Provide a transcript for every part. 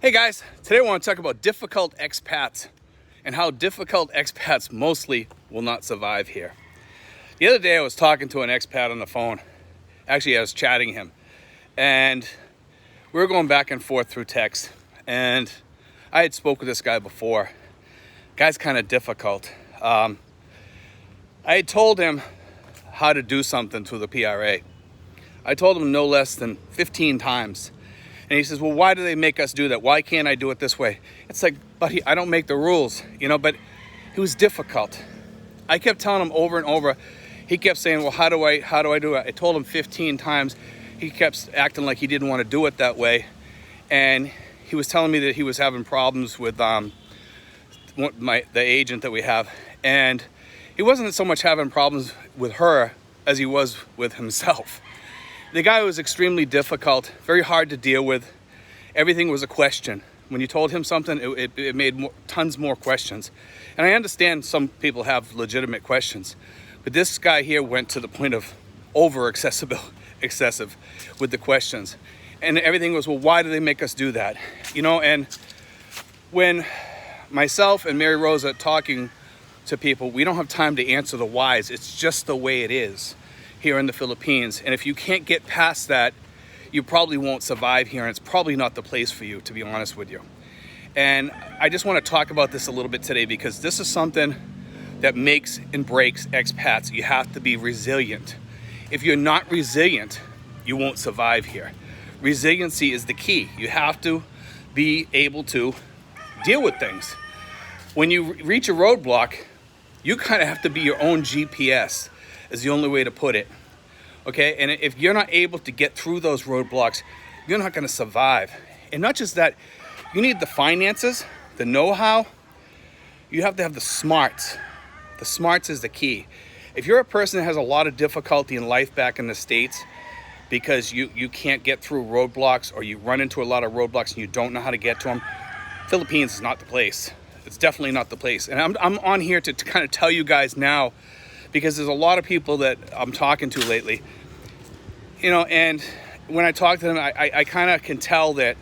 Hey guys, today I want to talk about difficult expats and how difficult expats mostly will not survive here. The other day I was talking to an expat on the phone. Actually, I was chatting him and we were going back and forth through text, and I had spoke with this guy before. Guy's kind of difficult. I had told him how to do something to the PRA. I told him no less than 15 times. And he says, well, why do they make us do that? Why can't I do it this way? It's like, buddy, I don't make the rules, but he was difficult. I kept telling him over and over. He kept saying, well, how do I do it? I told him 15 times. He kept acting like he didn't want to do it that way. And he was telling me that he was having problems with the agent that we have. And he wasn't so much having problems with her as he was with himself. The guy was extremely difficult, very hard to deal with. Everything was a question. When you told him something, it made tons more questions. And I understand some people have legitimate questions, but this guy here went to the point of excessive with the questions. And everything was, well, why do they make us do that? And when myself and Mary Rose are talking to people, we don't have time to answer the whys. It's just the way it is here in the Philippines. And if you can't get past that, you probably won't survive here, and it's probably not the place for you, to be honest with you. And I just want to talk about this a little bit today, because this is something that makes and breaks expats. You have to be resilient. If you're not resilient, you won't survive here. Resiliency is the key. You have to be able to deal with things. When you reach a roadblock, you kind of have to be your own GPS, is the only way to put it. Okay, and if you're not able to get through those roadblocks, you're not going to survive. And not just that, you need the finances, the know-how. You have to have the smarts. The smarts is the key. If you're a person that has a lot of difficulty in life back in the States because you can't get through roadblocks, or you run into a lot of roadblocks and you don't know how to get to them, Philippines is not the place. It's definitely not the place. And I'm on here to kind of tell you guys now, because there's a lot of people that I'm talking to lately, and when I talk to them, I kind of can tell that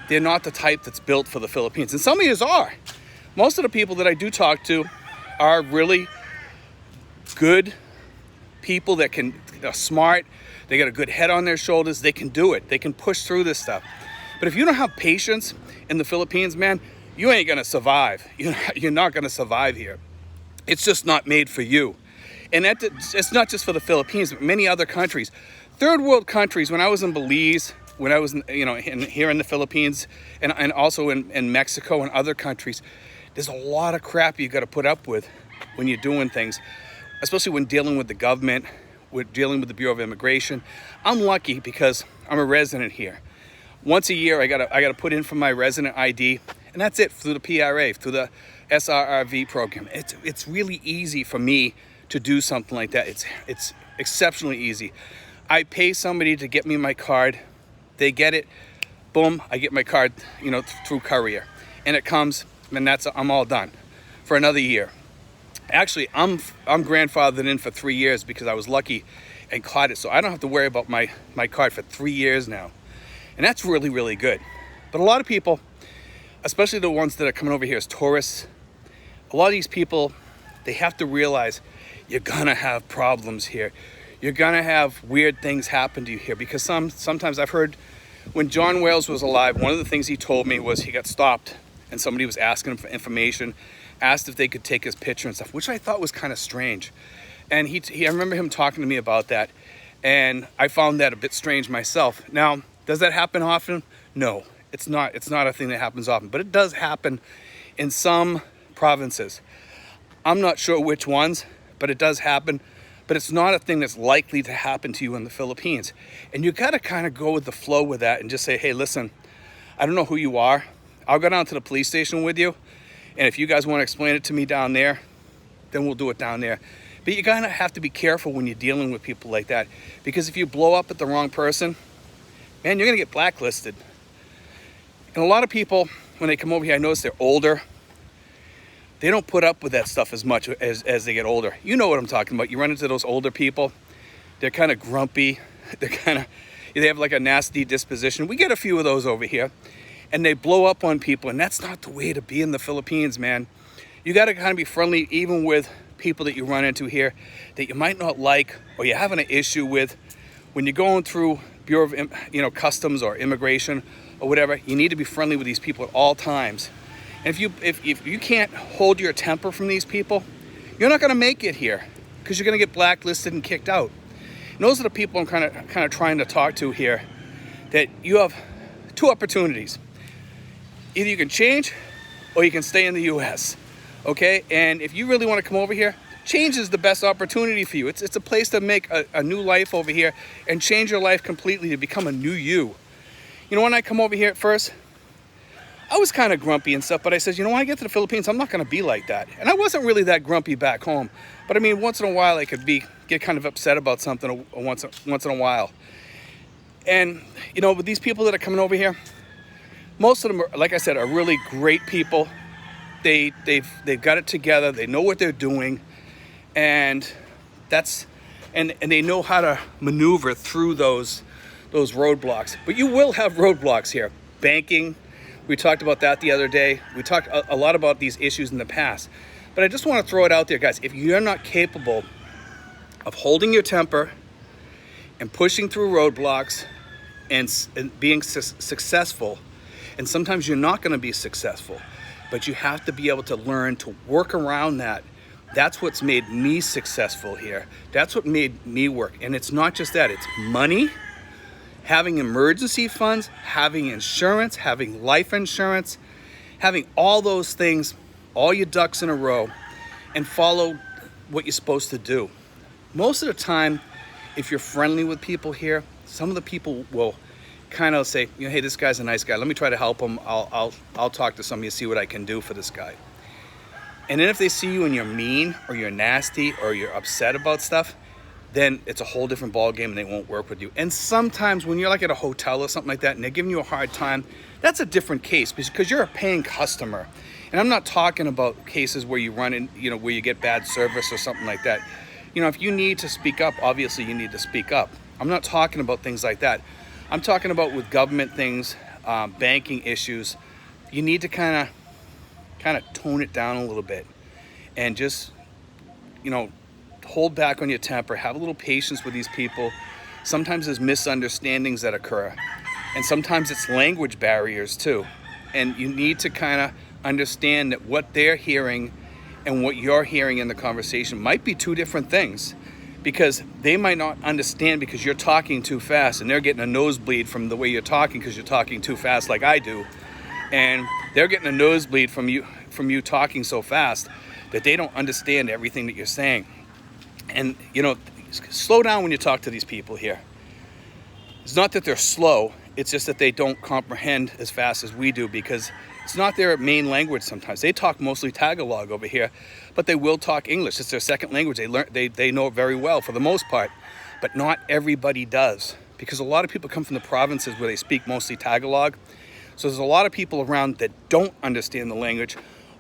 they're not the type that's built for the Philippines. And some of yous are. Most of the people that I do talk to are really good people that are smart. They got a good head on their shoulders. They can do it. They can push through this stuff. But if you don't have patience in the Philippines, man, you ain't gonna survive. You're not gonna survive here. It's just not made for you. And it's not just for the Philippines, but many other countries. Third world countries, when I was in Belize, when I was here in the Philippines, and also in Mexico and other countries, there's a lot of crap you got to put up with when you're doing things, especially when dealing with the government, with dealing with the Bureau of Immigration. I'm lucky because I'm a resident here. Once a year, I gotta put in for my resident ID, and that's it, through the PRA, through the SRRV program. It's really easy for me to do something like that. It's exceptionally easy. I pay somebody to get me my card. They get it. Boom, I get my card, through courier. And it comes, and I'm all done for another year. Actually, I'm grandfathered in for 3 years because I was lucky and caught it. So I don't have to worry about my card for 3 years now. And that's really, really good. But a lot of people, especially the ones that are coming over here as tourists, a lot of these people, they have to realize you're gonna have problems here. You're gonna have weird things happen to you here, because sometimes I've heard, when John Wales was alive, one of the things he told me was he got stopped and somebody was asking him for information, asked if they could take his picture and stuff, which I thought was kind of strange. And I remember him talking to me about that, and I found that a bit strange myself. Now, does that happen often? No, it's not a thing that happens often, but it does happen in some provinces. I'm not sure which ones, but it does happen. But it's not a thing that's likely to happen to you in the Philippines. And you got to kind of go with the flow with that and just say, hey, listen, I don't know who you are. I'll go down to the police station with you. And if you guys want to explain it to me down there, then we'll do it down there. But you kind of have to be careful when you're dealing with people like that. Because if you blow up at the wrong person, man, you're going to get blacklisted. And a lot of people, when they come over here, I notice they're older. They don't put up with that stuff as much as they get older. You know what I'm talking about. You run into those older people. They're kind of grumpy. They have like a nasty disposition. We get a few of those over here. and they blow up on people. And that's not the way to be in the Philippines, man. You got to kind of be friendly even with people that you run into here that you might not like or you're having an issue with. When you're going through Bureau of Customs or immigration or whatever, you need to be friendly with these people at all times. And if you can't hold your temper from these people, you're not going to make it here because you're going to get blacklisted and kicked out. And those are the people I'm kind of trying to talk to here, that you have two opportunities. Either you can change or you can stay in the US. Okay, and if you really want to come over here, change is the best opportunity for you. It's a place to make a new life over here and change your life completely to become a new you. You know, when I come over here at first, I was kind of grumpy and stuff, but I said, you know, when I get to the Philippines, I'm not going to be like that. And I wasn't really that grumpy back home. But I mean, once in a while, I could get kind of upset about something once in a while. And, you know, with these people that are coming over here, most of them, are, like I said, are really great people. They've got it together. They know what they're doing, and they know how to maneuver through those roadblocks. But you will have roadblocks here. Banking, we talked about that the other day. We talked a lot about these issues in the past. But I just want to throw it out there, guys. If you're not capable of holding your temper and pushing through roadblocks and being successful, and sometimes you're not going to be successful, but you have to be able to learn to work around that. That's what's made me successful here. That's what made me work. And it's not just that, it's money, having emergency funds, having insurance, having life insurance, having all those things, all your ducks in a row, and follow what you're supposed to do. Most of the time, if you're friendly with people here, some of the people will kind of say, you know, hey, this guy's a nice guy. Let me try to help him. I'll talk to somebody and see what I can do for this guy. And then if they see you and you're mean or you're nasty or you're upset about stuff, then it's a whole different ballgame and they won't work with you. And sometimes when you're like at a hotel or something like that and they're giving you a hard time, that's a different case because you're a paying customer. And I'm not talking about cases where you run in, you know, where you get bad service or something like that. You know, if you need to speak up, obviously you need to speak up. I'm not talking about things like that. I'm talking about with government things, banking issues. You need to kind of tone it down a little bit and just, you know, hold back on your temper. Have a little patience with these people. Sometimes there's misunderstandings that occur, and sometimes it's language barriers too. And you need to kind of understand that what they're hearing and what you're hearing in the conversation might be two different things. Because they might not understand because you're talking too fast and they're getting a nosebleed from the way you're talking because you're talking too fast like I do. And they're getting a nosebleed from you talking so fast that they don't understand everything that you're saying. And, you know, slow down when you talk to these people here. It's not that they're slow. It's just that they don't comprehend as fast as we do because it's not their main language sometimes. They talk mostly Tagalog over here, but they will talk English. It's their second language. They know it very well for the most part, but not everybody does because a lot of people come from the provinces where they speak mostly Tagalog. So there's a lot of people around that don't understand the language,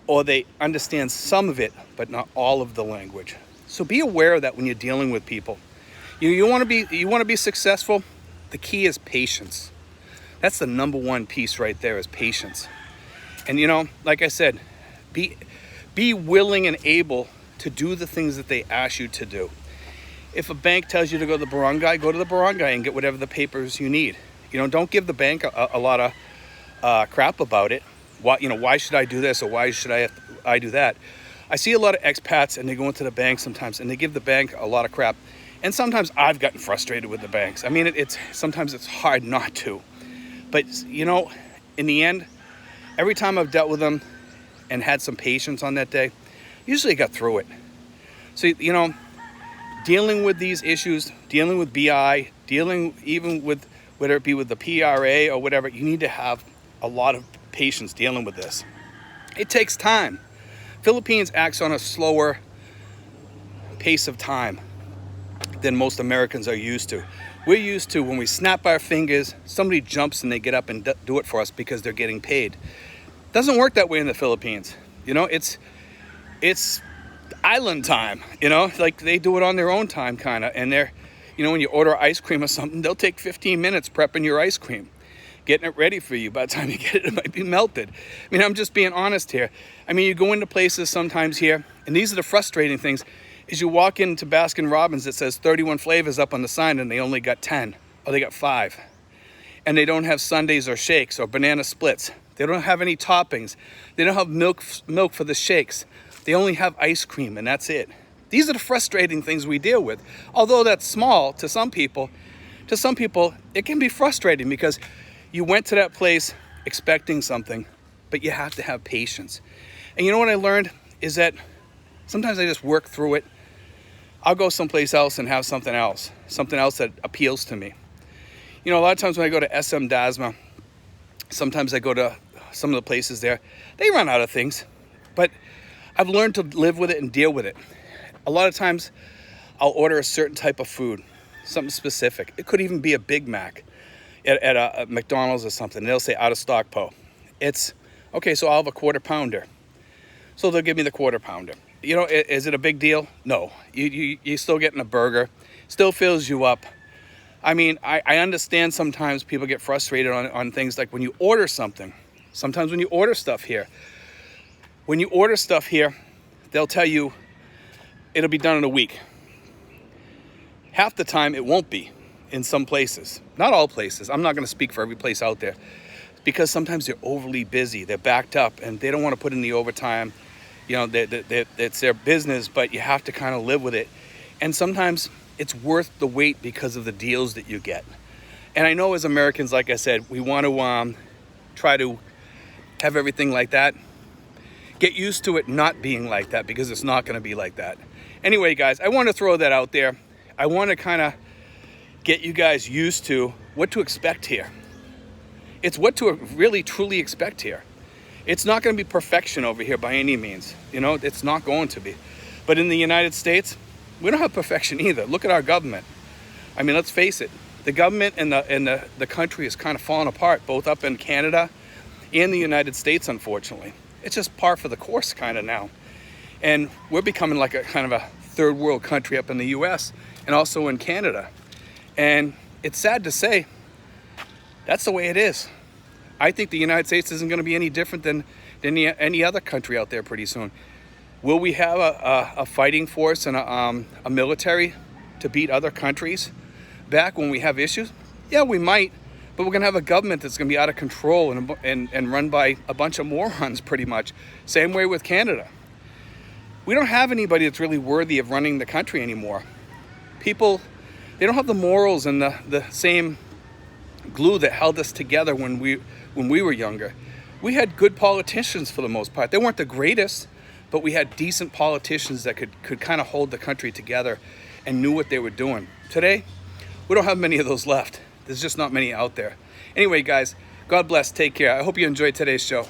or they understand some of it, but not all of the language. So be aware of that when you're dealing with people. You want to be successful. The key is patience. That's the number one piece right there, is patience. And, you know, like I said, be willing and able to do the things that they ask you to do. If a bank tells you to go to the barangay, go to the barangay and get whatever the papers you need. You know, don't give the bank a lot of crap about it. Why should I do this or why should I do that? I see a lot of expats and they go into the bank sometimes and they give the bank a lot of crap. And sometimes I've gotten frustrated with the banks. I mean, sometimes it's hard not to. But, you know, in the end, every time I've dealt with them and had some patience on that day, usually got through it. So, you know, dealing with these issues, dealing with BI, dealing even with, whether it be with the PRA or whatever, you need to have a lot of patience dealing with this. It takes time. Philippines acts on a slower pace of time than most Americans are used to. We're used to when we snap our fingers, somebody jumps and they get up and do it for us because they're getting paid. Doesn't work that way in the Philippines. You know, it's island time, you know, like they do it on their own time kind of. And they're, you know, when you order ice cream or something, they'll take 15 minutes prepping your ice cream. getting it ready for you. By the time you get it, it might be melted. I mean, I'm just being honest here. I mean, you go into places sometimes here, and these are the frustrating things, is you walk into Baskin Robbins that says 31 flavors up on the sign, and they only got 10, or they got 5. And they don't have sundaes or shakes or banana splits. They don't have any toppings. They don't have milk for the shakes. They only have ice cream, and that's it. These are the frustrating things we deal with. Although that's small to some people, it can be frustrating because you went to that place expecting something, but you have to have patience. And you know what I learned is that sometimes I just work through it. I'll go someplace else and have something else that appeals to me. You know, a lot of times when I go to SM Dasma, sometimes I go to some of the places there, they run out of things, but I've learned to live with it and deal with it. A lot of times I'll order a certain type of food, something specific. It could even be a Big Mac at a McDonald's or something. They'll say out of stock, Po. It's, okay, so I'll have a quarter pounder. So they'll give me the quarter pounder. You know, is it a big deal? No. You're still getting a burger. Still fills you up. I mean, I understand sometimes people get frustrated on things like when you order something. Sometimes when you order stuff here. When you order stuff here, they'll tell you it'll be done in a week. Half the time it won't be in some places. Not all places. I'm not going to speak for every place out there. Because sometimes they're overly busy. They're backed up and they don't want to put in the overtime. You know, it's their business, but you have to kind of live with it. And sometimes it's worth the wait because of the deals that you get. And I know as Americans, like I said, we want to try to have everything like that. Get used to it not being like that because it's not going to be like that. Anyway, guys, I want to throw that out there. I want to kind of get you guys used to what to expect here. It's what to really, truly expect here. It's not going to be perfection over here by any means. You know, it's not going to be. But in the United States, we don't have perfection either. Look at our government. I mean, let's face it. The government and the country is kind of falling apart, both up in Canada and the United States, unfortunately. It's just par for the course kind of now. And we're becoming like a kind of a third world country up in the US and also in Canada. And it's sad to say, that's the way it is. I think the United States isn't going to be any different than any other country out there pretty soon. Will we have a fighting force and a military to beat other countries back when we have issues? Yeah, we might, but we're going to have a government that's going to be out of control and run by a bunch of morons pretty much. Same way with Canada. We don't have anybody that's really worthy of running the country anymore. People, they don't have the morals and the same glue that held us together when we were younger. We had good politicians for the most part. They weren't the greatest, but we had decent politicians that could kind of hold the country together and knew what they were doing. Today, we don't have many of those left. There's just not many out there. Anyway, guys, God bless. Take care. I hope you enjoyed today's show.